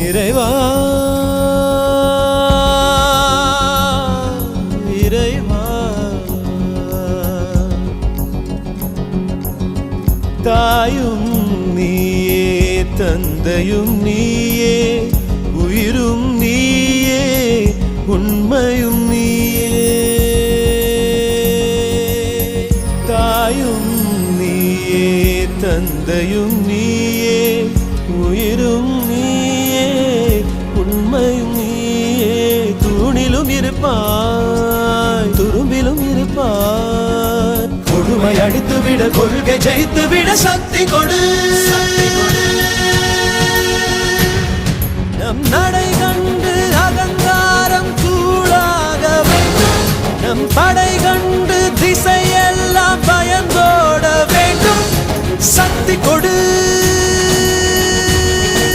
இறைவா இறைவா தாயும் நீயே தந்தையும் நீயே உயிரும் நீயே உண்மையும் நீயே தாயும் நீயே தந்தையும் நீயே உயிரும் நீயே உண்மையும் நீயே தூணிலும் இருப்பாய் துரும்பிலும் இருப்பாய் கொடுமை அடித்துவிட கொள்கை ஜெயித்துவிட சக்தி கொடு